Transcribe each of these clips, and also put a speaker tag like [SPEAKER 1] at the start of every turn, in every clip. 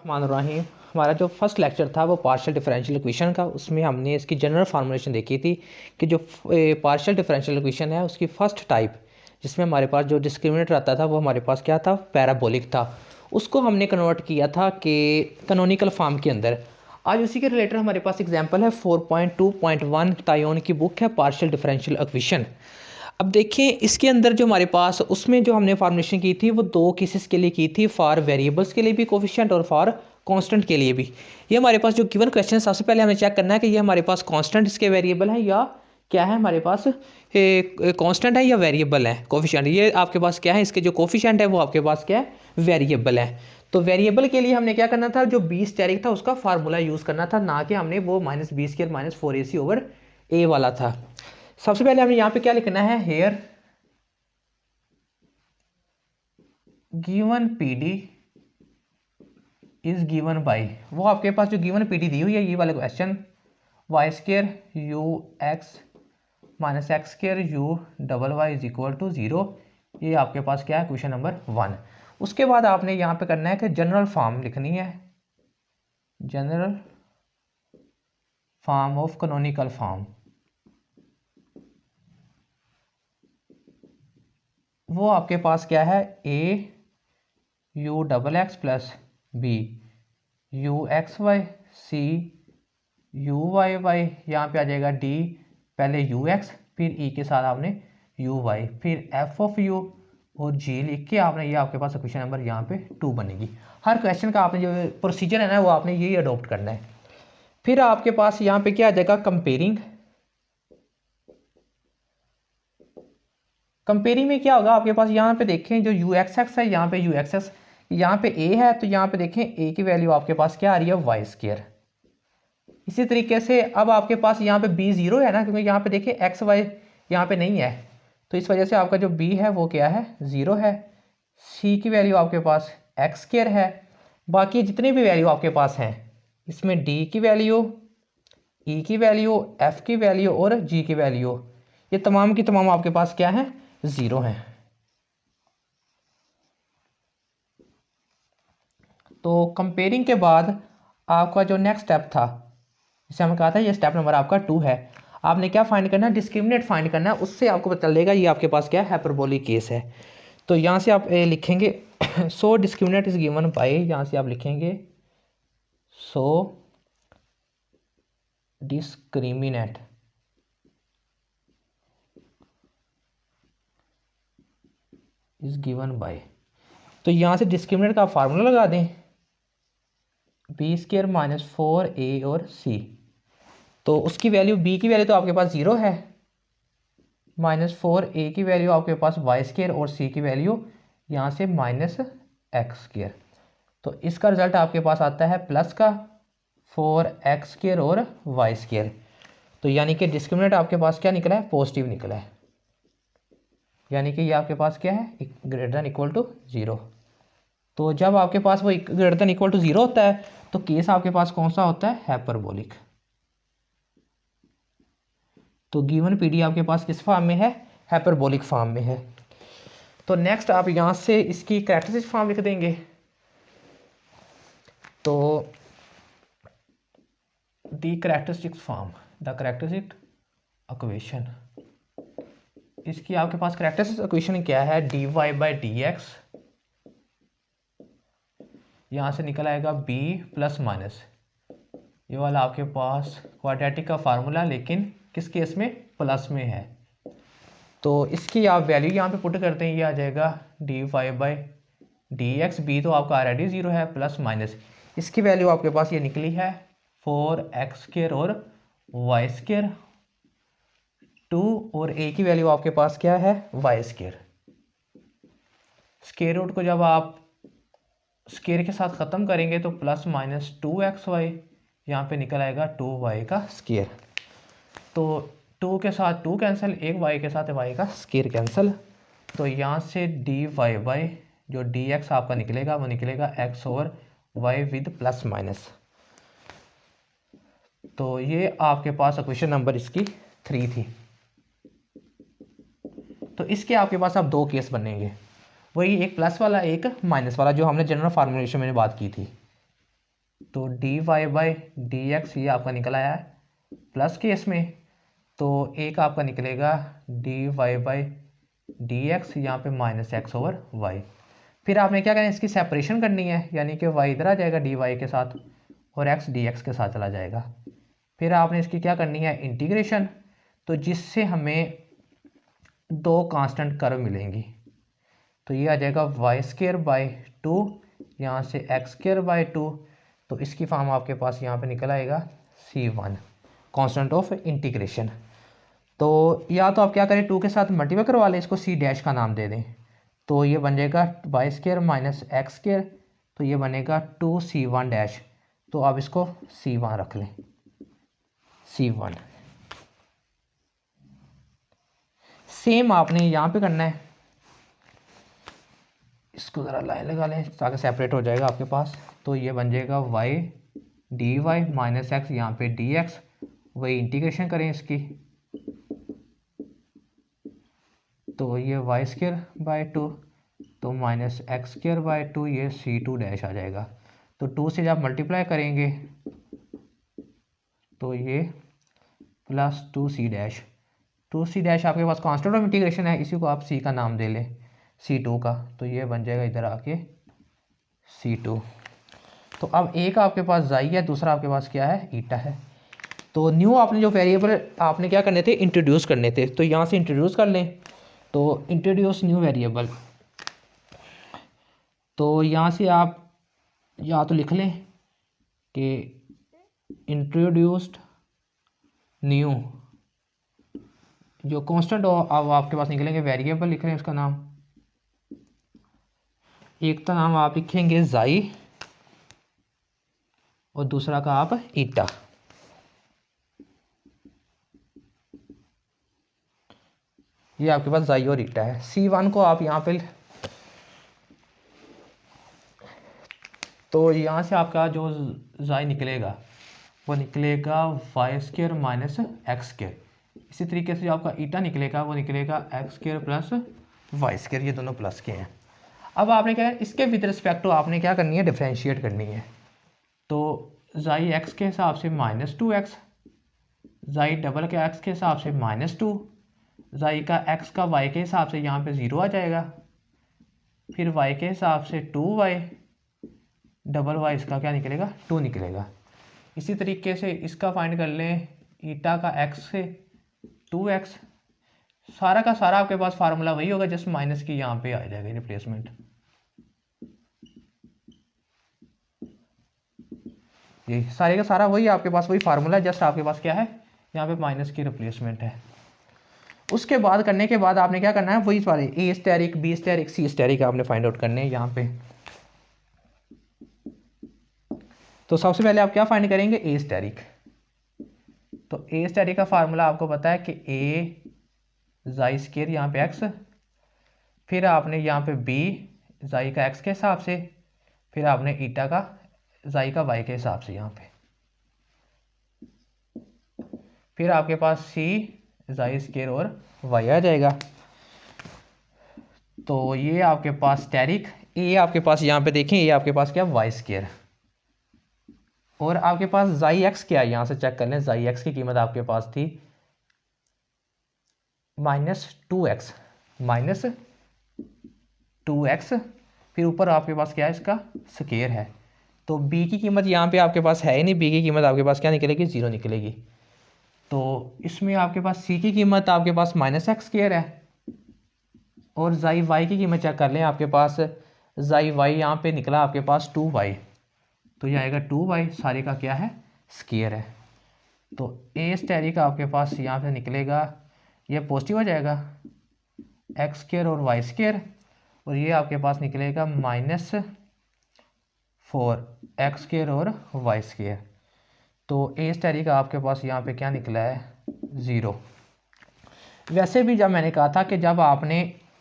[SPEAKER 1] रहीम। हमारा जो first lecture था वो पार्शियल डिफरेंशियल इक्वेशन का, उसमें हमने इसकी जनरल फार्मूलेशन देखी थी कि जो पार्शियल डिफरेंशियल इक्वेशन है उसकी फ़र्स्ट टाइप जिसमें हमारे पास जो डिस्क्रिमिनेटर आता था वो हमारे पास क्या था, पैराबोलिक था। उसको हमने कन्वर्ट किया था कि कैनोनिकल फॉर्म के अंदर। आज उसी के रिलेटेड हमारे पास एग्जांपल है 4.2.1 तायोन की बुक है पार्शियल डिफरेंशियल इक्वेशन। अब देखिए इसके अंदर जो हमारे पास उसमें जो हमने फार्मुलेशन की थी वो दो केसेस के लिए की थी, फॉर वेरिएबल्स के लिए भी कोफिशिएंट और फॉर कांस्टेंट के लिए भी। ये हमारे पास जो गिवन क्वेश्चन सबसे पहले हमें चेक करना है कि ये हमारे पास कांस्टेंट इसके वेरिएबल है या क्या है, हमारे पास कांस्टेंट है या वेरिएबल है कोफिशिएंट। ये आपके पास क्या है, इसके जो कोफिशिएंट है वो आपके पास क्या है, वेरिएबल है। तो वेरिएबल के लिए हमने क्या करना था, जो बी स्टेरिक था उसका फार्मूला यूज़ करना था, ना कि हमने वो -b² -4ac/a वाला था। सबसे पहले हमें यहाँ पे क्या लिखना है, here given PD is given by, वो आपके पास जो गिवन पीडी दी हुई है ये वाला question, y² ux - x² u∬y = 0। ये आपके पास क्या है, क्वेश्चन नंबर 1। उसके बाद आपने यहाँ पे करना है कि जनरल फॉर्म लिखनी है, general form of canonical form. वो आपके पास क्या है, a u∬x + b uxy c uyy, यहाँ पे आ जाएगा d, पहले ux फिर e के साथ आपने uy फिर f(u) और g लिख के आपने, ये आपके पास क्वेश्चन नंबर यहाँ पे 2 बनेगी। हर क्वेश्चन का आपने जो प्रोसीजर है ना वो आपने यही अडोप्ट करना है। फिर आपके पास यहाँ पे क्या आ जाएगा, कंपेयरिंग। कंपेयरिंग में क्या होगा आपके पास, यहाँ पे देखें जो uxx है, यहाँ पे uxx, यहाँ पे a है तो यहाँ पे देखें a की वैल्यू आपके पास क्या आ रही है, y²। इसी तरीके से अब आपके पास यहाँ पे b 0 है ना, क्योंकि यहाँ पे देखिए एक्स वाई यहाँ पे नहीं है, तो इस वजह से आपका जो b है वो क्या है, 0 है। c की वैल्यू आपके पास x² है। बाकी जितने भी वैल्यू आपके पास हैं इसमें d की वैल्यू, e की वैल्यू, f की वैल्यू और g की वैल्यू, ये तमाम की तमाम आपके पास क्या है, 0 है। तो कंपेयरिंग के बाद आपका जो नेक्स्ट स्टेप था, जिसे हमने कहा था ये स्टेप नंबर आपका 2 है, आपने क्या फाइंड करना है, डिस्क्रिमिनेंट फाइंड करना है। उससे आपको पता चलेगा ये आपके पास क्या है, हाइपरबोलिक केस है। तो यहाँ से आप लिखेंगे सो डिस्क्रिमिनेंट इज गिवन बाय, यहाँ से आप लिखेंगे सो डिस्क्रिमिनेंट इज गिवन बाय, तो यहाँ से डिस्क्रिमिनेंट का फार्मूला लगा दें, b² - 4a और c। तो उसकी वैल्यू, b की वैल्यू तो आपके पास 0 है, -4a की वैल्यू आपके पास y² और c की वैल्यू यहाँ से -x²। तो इसका रिजल्ट आपके पास आता है प्लस का 4x² और y²। तो यानी कि डिस्क्रिमिनेंट आपके पास क्या निकला है, पॉजिटिव निकला है, यानी कि ये आपके पास क्या है, >= 0। तो जब आपके पास वो >= 0 होता है तो केस आपके पास कौन सा होता है, हाइपरबोलिक। तो गिवन पीडी आपके पास किस फॉर्म में है, हाइपरबोलिक फॉर्म में है। तो नेक्स्ट आप यहाँ से इसकी कैरेक्टरिस्टिक फॉर्म लिख देंगे। तो the characteristic form, the characteristic equation, इसकी आपके पास कैरेक्टरिस्टिक इक्वेशन क्या है, dy/dx, यहाँ से निकल आएगा b +- ये वाला आपके पास क्वाड्रेटिक का फार्मूला, लेकिन किस केस में, प्लस में है। तो इसकी आप वैल्यू यहाँ पे पुट करते हैं, ये आ जाएगा dy/dx, b तो आपका ऑलरेडी 0 है, +- इसकी वैल्यू आपके पास ये निकली है 4x² और y², 2 और a की वैल्यू आपके पास क्या है, y²। स्क्वायर रूट को जब आप स्क्वायर के साथ ख़त्म करेंगे तो +-2xy, यहाँ पे निकल आएगा 2y²। तो 2 के साथ 2 कैंसिल, एक y के साथ y का स्क्वायर कैंसिल। तो यहाँ से dy/ जो dx आपका निकलेगा वो निकलेगा x और y विद +-। तो ये आपके पास क्वेश्चन नंबर इसकी 3 थी। तो इसके आपके पास अब 2 केस बनेंगे, वही एक प्लस वाला एक माइनस वाला, जो हमने जनरल फार्मूलेशन में बात की थी। तो d y by d x ये आपका निकल आया है प्लस केस में, तो एक आपका निकलेगा d y by d x, यहाँ पे माइनस एक्स ओवर वाई। फिर आपने क्या करना है, इसकी सेपरेशन करनी है, यानी कि वाई इधर आ जाएगा डी वाई के साथ और एक्स डी एक्स के साथ चला जाएगा। फिर आपने इसकी क्या करनी है, इंटीग्रेशन, तो जिससे हमें दो कांस्टेंट कर्व मिलेंगी। तो ये आ जाएगा वाई स्क्वायर बाई टू, यहाँ से एक्स स्क्वायर बाई टू, तो इसकी फॉर्म आपके पास यहाँ पे निकल आएगा C1 कांस्टेंट ऑफ इंटीग्रेशन। तो या तो आप क्या करें, टू के साथ मल्टीप्लाई करवा लें, इसको C डैश का नाम दे दें, तो ये बन जाएगा y square minus x square, तो ये बनेगा 2C1 डैश, तो आप इसको C1 रख लें, C1। सेम आपने यहाँ पे करना है, इसको ज़रा लाइन लगा लें ताकि सेपरेट हो जाएगा आपके पास। तो ये बन जाएगा y d y minus x, यहाँ पे डी एक्स, वही इंटीग्रेशन करें इसकी, तो ये वाई स्क्वायर बाई टू, तो minus x square by two, ये C2 डैश आ जाएगा। तो 2 से जब मल्टीप्लाई करेंगे तो ये plus 2C dash, 2C dash आपके पास कांस्टेंट ऑफ इंटीग्रेशन है, इसी को आप C का नाम दे लें, C2 का, तो ये बन जाएगा इधर आके C2। तो अब एक आपके पास जाई है, दूसरा आपके पास क्या है, ईटा है। तो न्यू आपने जो वेरिएबल आपने क्या करने थे, इंट्रोड्यूस करने थे, तो यहाँ से इंट्रोड्यूस कर लें, तो इंट्रोड्यूस न्यू वेरिएबल, तो यहाँ से आप या तो लिख लें कि इंट्रोड्यूस्ड न्यू, जो कांस्टेंट अब आपके पास निकलेंगे वेरिएबल लिख रहे हैं उसका नाम, एक का नाम आप लिखेंगे जाई और दूसरा का आप ईटा। ये आपके पास जाई और ईटा है। C1 को आप यहाँ पे, तो यहाँ से आपका जो जाई निकलेगा वो निकलेगा y square minus x square, इसी तरीके से जो आपका ईटा निकलेगा वो निकलेगा x square plus y square, ये दोनों प्लस के हैं। अब आपने क्या है, इसके विद रिस्पेक्ट टू आपने क्या करनी है, डिफरेंशिएट करनी है। तो जाई एक्स के हिसाब से -2x, जाई डबल के एक्स के हिसाब से -2, जाई का एक्स का वाई के हिसाब से यहाँ पे 0 आ जाएगा, फिर वाई के हिसाब से 2y, डबल वाई इसका क्या निकलेगा, 2 निकलेगा। इसी तरीके से इसका फाइंड कर लें, ईटा का x से 2x, सारा का सारा आपके पास फार्मूला वही होगा, जस्ट माइनस की यहाँ पे आ जाएगा रिप्लेसमेंट, ये सारे का सारा वही आपके पास वही फार्मूला, जस्ट आपके पास क्या है, यहाँ पे माइनस की रिप्लेसमेंट है। उसके बाद करने के बाद आपने क्या करना है, वही सारे ए स्टेरिक, बी स्टेरिक, सी स्टेरिक आपने फाइंड आउट करने हैं यहाँ पे। तो सबसे पहले आप क्या फाइंड करेंगे, ए स्टेरिक। तो ए स्टेरिक का फार्मूला आपको पता है कि ए जाई स्क्वायर यहाँ पे एक्स, फिर आपने यहाँ पे बी जाई का एक्स के हिसाब से, फिर आपने ईटा का जाई का वाई के हिसाब से यहाँ पे, फिर आपके पास सी जाई स्क्वायर और वाई आ जाएगा। तो ये आपके पास स्टेरिक, ए आपके पास यहाँ पे देखें, ये आपके पास क्या, वाई स्क्वायर, और आपके पास जाई एक्स क्या है, यहाँ से चेक कर लें, जाई एक्स की कीमत आपके पास थी -2x, -2x, फिर ऊपर आपके पास क्या है, इसका स्क्वायर है। तो b की कीमत यहाँ पे आपके पास है ही नहीं, b की कीमत आपके पास क्या निकलेगी, 0 निकलेगी। तो इसमें आपके पास c की कीमत आपके पास -x² है, और जाई y की कीमत चेक कर लें, आपके पास जाई y यहाँ पे निकला आपके पास 2y, तो ये आएगा 2y, सारे का क्या है, स्क्वायर है। तो ए स्टेरिक आपके पास यहाँ पे निकलेगा, ये पॉजिटिव हो जाएगा, एक्स स्क्वायर और वाई स्क्वायर, और ये आपके पास निकलेगा -4x स्क्वायर और वाई स्क्वायर। तो ए स्टेरिक आपके पास यहाँ पे क्या निकला है, 0। वैसे भी जब मैंने कहा था कि जब आपने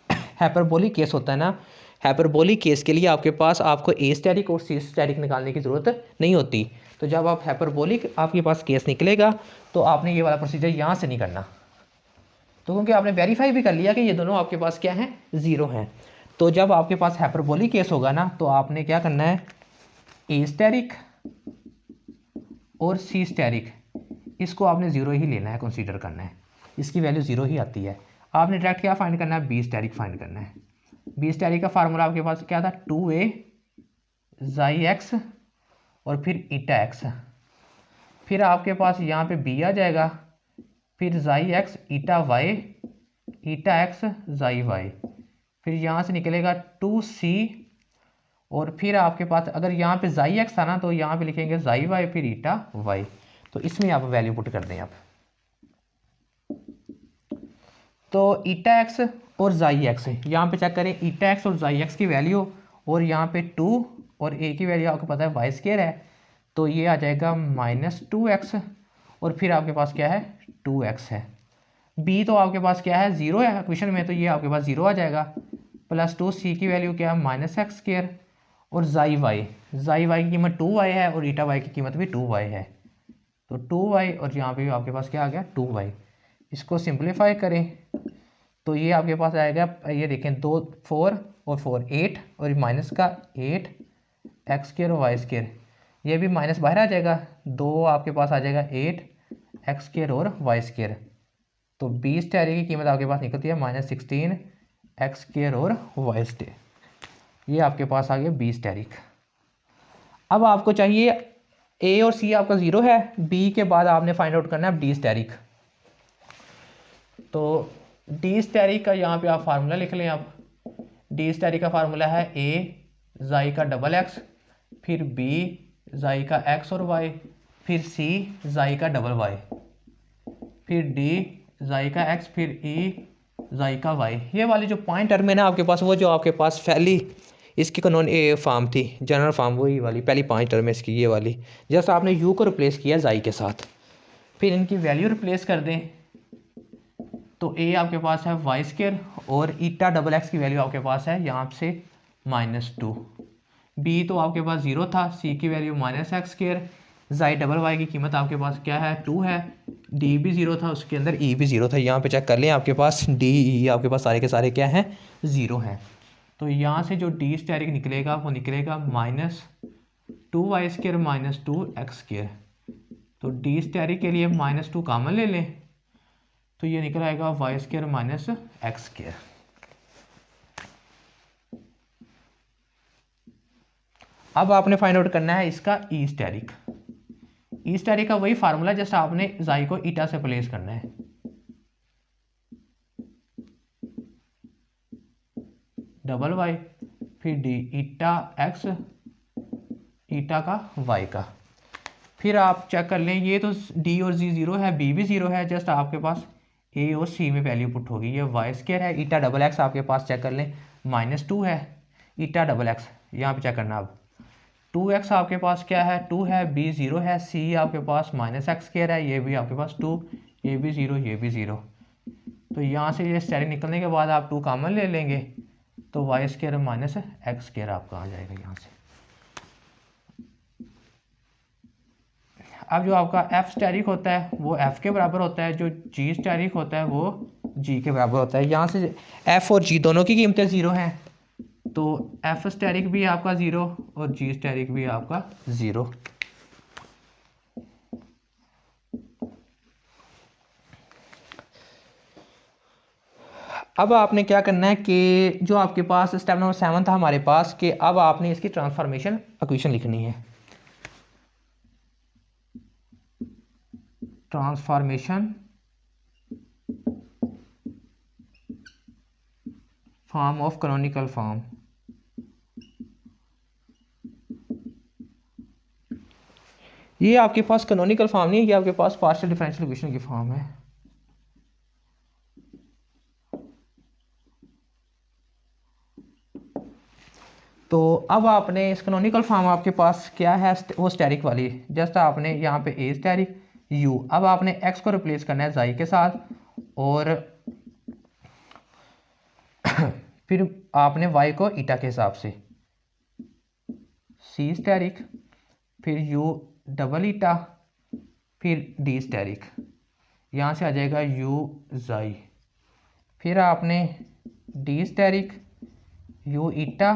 [SPEAKER 1] हाइपरबोलिक केस होता है ना, हाइपरबोलिक केस के लिए आपके पास आपको ए स्टेरिक और सी स्टेरिक निकालने की ज़रूरत नहीं होती। तो जब आप हाइपरबोलिक आपके पास केस निकलेगा तो आपने ये वाला प्रोसीजर यहाँ से नहीं करना, तो क्योंकि आपने वेरीफाई भी कर लिया कि ये दोनों आपके पास क्या हैं, 0 हैं। तो जब आपके पास हाइपरबोलिक केस होगा ना, तो आपने क्या करना है, ए स्टेरिक और सी स्टेरिक, इसको आपने ज़ीरो ही लेना है, कंसीडर करना है, इसकी वैल्यू ज़ीरो ही आती है। आपने डायरेक्ट क्या फाइंड करना है, बी स्टेरिक फाइंड करना है। बी स्टेरिक का फार्मूला आपके पास क्या था, 2a ज़ाई एक्स और फिर ईटा एक्स, फिर आपके पास यहाँ पे बी आ जाएगा, फिर xi X eta Y, eta X xi Y, फिर यहाँ से निकलेगा 2c, और फिर आपके पास अगर यहाँ पे ज़ाई एक्स था ना तो यहाँ पे लिखेंगे ज़ाई वाई फिर ईटा वाई। तो इसमें आप वैल्यू पुट कर दें आप, तो ईटा एक्स और ज़ाई एक्स, यहाँ पे चेक करें ईटा एक्स और ज़ाई एक्स की वैल्यू, और यहाँ पे 2 और a की वैल्यू आपको पता है वाई स्क्वायर है, तो ये आ जाएगा -2x, और फिर आपके पास क्या है 2x है। b तो आपके पास क्या है 0 है क्वेश्चन में, तो ये आपके पास 0 आ जाएगा, +2c की वैल्यू क्या है -x², और ज़ाई वाई की कीमत 2y है और ईटा वाई की कीमत भी 2y है, तो 2y और यहाँ पे भी आपके पास क्या आ गया 2y। इसको सिंप्लीफाई करें तो ये आपके पास आएगा, ये देखें 2 4 और 4 8, और माइनस का 8x² और y², ये भी माइनस बाहर आ जाएगा, 2 आपके पास आ जाएगा 8x² और y², तो बी स्टेरिक की कीमत आपके पास निकलती है -16x² और y²। ये आपके पास आ गया बी स्टेरिक। अब आपको चाहिए ए और सी आपका 0 है, बी के बाद आपने फाइंड आउट करना है डी स्टेरिक। तो डी स्टेरिक का यहाँ पे आप फार्मूला लिख लें। आप डी स्टेरिक का फार्मूला है ए ज़ाई का डबल एक्स, फिर बी ज़ाई का एक्स और वाई, फिर सी ज़ाई का डबल वाई, फिर डी ज़ाई का एक्स, फिर ई ज़ाई का वाई। ये वाली जो पॉइंट टर्म है ना आपके पास, वो जो आपके पास पहली इसकी कानून ए फार्म थी, जनरल फार्म, वही वाली पहली 5 टर्म है इसकी, ये वाली। जैसे आपने यू को रिप्लेस किया ज़ाई के साथ, फिर इनकी वैल्यू रिप्लेस कर दें, तो ए आपके पास है y², और ईटा डबल एक्स की वैल्यू आपके पास है यहाँ से -2, बी तो आपके पास 0 था, सी की वैल्यू -x², ज़ाई डबल वाई की कीमत आपके पास क्या है 2 है, डी भी 0 था, उसके अंदर ई भी 0 था। यहाँ पे चेक कर लें आपके पास डी ई आपके पास सारे के सारे क्या हैं 0 हैं। तो यहाँ से जो डी स्टेरिक निकलेगा वो निकलेगा -2y² -2x²। तो डी स्टेरिक के लिए -2 कॉमन ले लें, तो ये निकल आएगा y² -x²। अब आपने फाइंड आउट करना है इसका ई स्टेरिक। ई स्टेरिक का वही फार्मूला जैसा आपने ज़ाई को ईटा से प्लेस करना है। डबल वाई फिर डी ईटा एक्स ईटा का वाई का, फिर आप चेक कर लें, ये तो डी और जी 0 है, बी भी 0 है, जस्ट आपके पास ए और सी में वैल्यू पुट होगी। ये y² है, ईटा डबल एक्स आपके पास चेक कर लें -2 है, ईटा डबल एक्स यहाँ पे चेक करना। अब 2x आपके पास क्या है 2 है, b 0 है, c आपके पास -x² है, ये भी आपके पास 2, ये भी 0, ये भी 0। तो यहाँ से ये स्टेरिक निकलने के बाद आप 2 कॉमन ले लेंगे, तो y² -x² आपका आ जाएगा यहाँ से। अब जो आपका f स्टेरिक होता है वो f के बराबर होता है, जो g स्टेरिक होता है वो g के बराबर होता है। यहाँ से f और g दोनों की कीमतें 0 हैं, तो f स्टेरिक भी आपका 0 और g स्टेरिक भी आपका 0। अब आपने क्या करना है कि जो आपके पास स्टेप नंबर 7 था हमारे पास, कि अब आपने इसकी ट्रांसफॉर्मेशन इक्वेशन लिखनी है। Transformation form of canonical form. ये आपके पास कैनोनिकल फॉर्म नहीं है, ये आपके पास पार्शियल डिफरेंशियल इक्वेशन की फॉर्म है। तो अब आपने इस कैनोनिकल फॉर्म आपके पास क्या है वो स्टेरिक वाली, जस्ट आपने यहाँ पे ए स्टेरिक यू, अब आपने एक्स को रिप्लेस करना है ज़ाई के साथ, और फिर आपने वाई को ईटा के हिसाब से, सी स्टेरिक फिर यू डबल ईटा फिर डी स्टेरिक, यहाँ से आ जाएगा यू ज़ाई, फिर आपने d asterisk u eta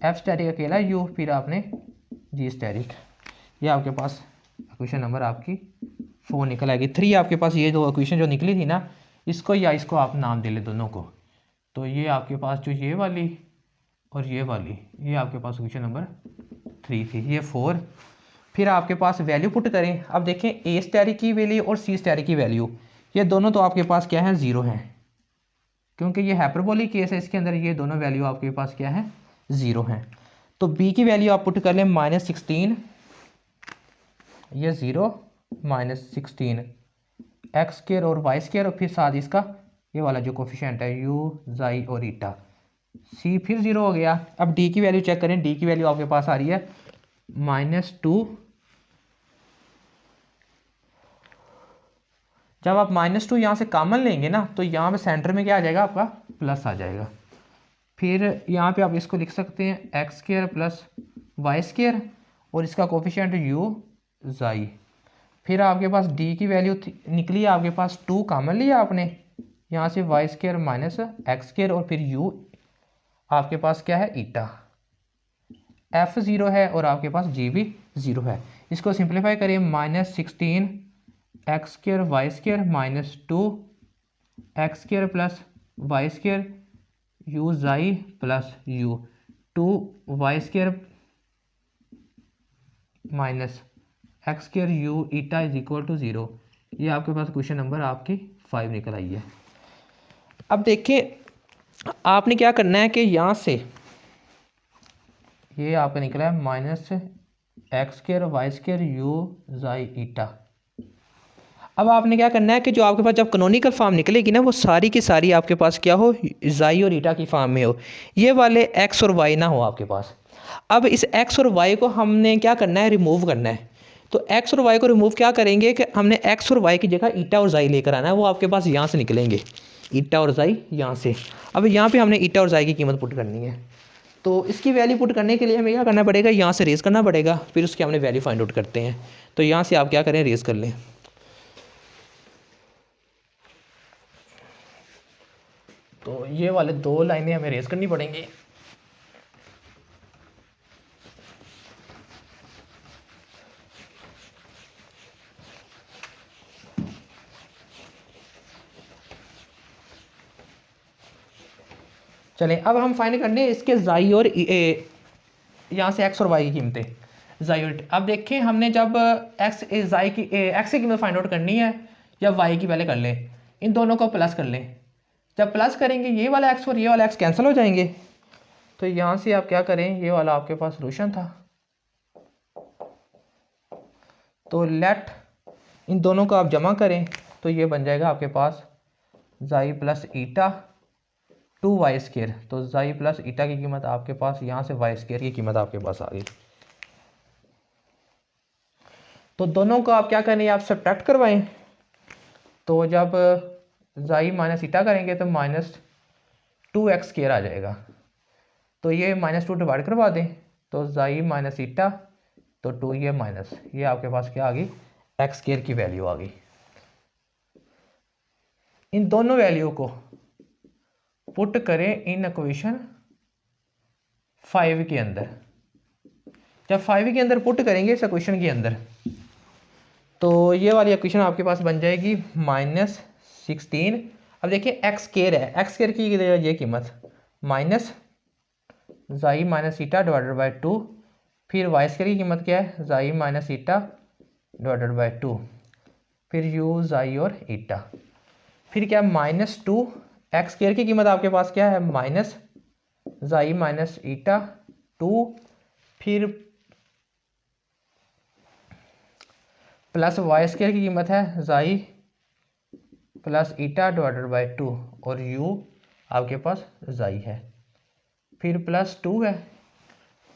[SPEAKER 1] f asterisk अकेला यू, फिर आपने जी स्टेरिक, ये आपके पास क्वेश्चन नंबर आपकी 4 निकल आएगी। 3 आपके पास ये दो इक्वेशन जो निकली थी ना, इसको या इसको आप नाम दे ले दोनों को। तो ये आपके पास जो ये वाली और ये वाली, ये आपके पास क्वेश्चन नंबर 3 थी, ये 4। फिर आपके पास वैल्यू पुट करें। अब देखें ए स्टैटिक की वैल्यू और सी स्टैटिक की वैल्यू, ये दोनों तो आपके पास क्या है, 0 है, क्योंकि ये हाइपरबोलिक केस है, इसके अंदर ये दोनों वैल्यू आपके पास क्या है, 0 है। तो बी की वैल्यू आप पुट कर लें -16, ये 0 -16 एक्स स्क्वायर और वाई स्क्वायर, और फिर साथ इसका ये वाला जो कोफिशिएंट है यू जाई और ईटा, सी फिर 0 हो गया। अब डी की वैल्यू चेक करें, डी की वैल्यू आपके पास आ रही है -2। जब आप -2 यहाँ से कॉमन लेंगे ना, तो यहाँ पे सेंटर में क्या आ जाएगा, आपका प्लस आ जाएगा। फिर यहाँ पे आप इसको लिख सकते हैं x square plus y square, और इसका कोफिशिएंट यू जाई। फिर आपके पास डी की वैल्यू निकली, आपके पास 2 कॉमन लिया आपने, यहाँ से y square minus x square, और फिर यू आपके पास क्या है, ईटा। एफ 0 है और आपके पास जी भी 0 है। इसको सिंप्लीफाई करें, -16 x square y square -2 x square plus y square u xi plus u 2 y square minus x square u eta is equal to 0। ये आपके पास क्वेश्चन नंबर आपकी 5 निकल आई है। अब देखिए आपने क्या करना है कि यहाँ से ये आपका निकला है -x square y square u xi eta. अब आपने क्या करना है कि जो आपके पास जब कैनोनिकल फॉर्म निकलेगी ना, वो सारी की सारी आपके पास क्या हो, जाई और ईटा की फॉर्म में हो, ये वाले एक्स और वाई ना हो आपके पास। अब इस एक्स और वाई को हमने क्या करना है, रिमूव करना है। तो एक्स और वाई को रिमूव क्या करेंगे कि हमने एक्स और वाई की जगह ईटा और जाई लेकर आना है, वो आपके पास यहाँ से निकलेंगे, ईटा और जाई यहाँ से। अब यहाँ पे हमने ईटा और जाई की कीमत पुट करनी है। तो इसकी वैल्यू पुट करने के लिए हमें क्या करना पड़ेगा, यहाँ से रेज़ करना पड़ेगा, फिर उसकी हमने वैल्यू फाइंड आउट करते हैं। तो यहाँ से आप क्या करें, रेज़ कर लें। तो ये वाले 2 लाइनें हमें रेज़ करनी पड़ेंगी। चलें अब हम फाइंड करने इसके जाई और यहाँ से एक्स और वाई की कीमतें, जाई और। अब देखें हमने जब एक्स जाई की एक्स की कीमत फाइंड आउट करनी है, या वाई की पहले कर लें, इन दोनों को प्लस कर लें। जब प्लस करेंगे ये वाला एक्स और ये वाला एक्स कैंसिल हो जाएंगे। तो यहाँ से आप क्या करें, ये वाला आपके पास सोल्यूशन था, तो लेट इन दोनों को आप जमा करें, तो ये बन जाएगा आपके पास जाई प्लस ईटा 2 वाई स्क्वायर। तो जाई प्लस ईटा की कीमत आपके पास यहाँ से वाई स्क्वायर की कीमत आपके पास आ गई। तो दोनों को आप क्या करें, आप सब्ट्रैक्ट करवाएं। तो जब जाई माइनस ईटा करेंगे तो -2x स्क्वायर आ जाएगा। तो ये -2 डिवाइड करवा दें, तो जाई माइनस ईटा, तो 2 ये माइनस, ये आपके पास क्या आ गई, एक्स स्क्वायर की वैल्यू आ गई। इन दोनों वैल्यू को पुट करें इन इक्वेशन 5 के अंदर। जब 5 के अंदर पुट करेंगे इस इक्वेशन के अंदर, तो ये वाली इक्वेशन आपके पास बन जाएगी -16। अब देखिए एक्स स्क्वायर है, एक्स स्क्वायर की ये कीमत माइनस जाई माइनस ईटा डिवाइडेड बाई 2, फिर वाई स्क्वायर की कीमत क्या है, जाई माइनस ईटा डिवाइडेड बाई 2, फिर यू जाई और ईटा, फिर क्या -2 एक्स स्क्वायर की कीमत आपके पास क्या है, माइनस जाई माइनस ईटा 2, फिर प्लस वाई स्क्वायर की कीमत है जाई प्लस ईटा डिवाइडेड बाई 2, और यू आपके पास जाई है, फिर +2 है।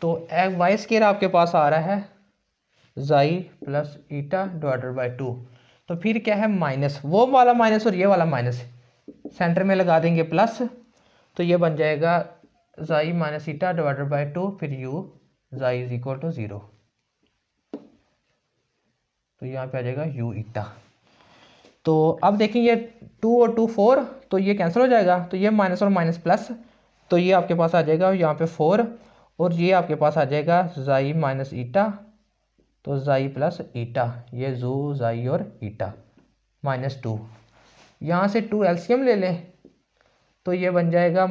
[SPEAKER 1] तो वाई स्क्वायर आपके पास आ रहा है जाई प्लस ईटा डिवाइडेड बाई 2। तो फिर क्या है, माइनस, वो वाला माइनस और ये वाला माइनस सेंटर में लगा देंगे प्लस, तो ये बन जाएगा जाई माइनस ईटा डिवाइडेड बाई 2, फिर यू जाई इज इक्वल टू 0। तो यहाँ पे आ जाएगा यू ईटा। तो अब देखें ये 2 और 2 4, तो ये कैंसिल हो जाएगा, तो ये माइनस और माइनस प्लस, तो ये आपके पास आ जाएगा यहाँ पे 4, और ये आपके पास आ जाएगा जाई माइनस ईटा तो ज़ाई प्लस ईटा, ये जू ज़ाई और ईटा -2। यहाँ से 2 एलसीएम ले लें तो ये बन जाएगा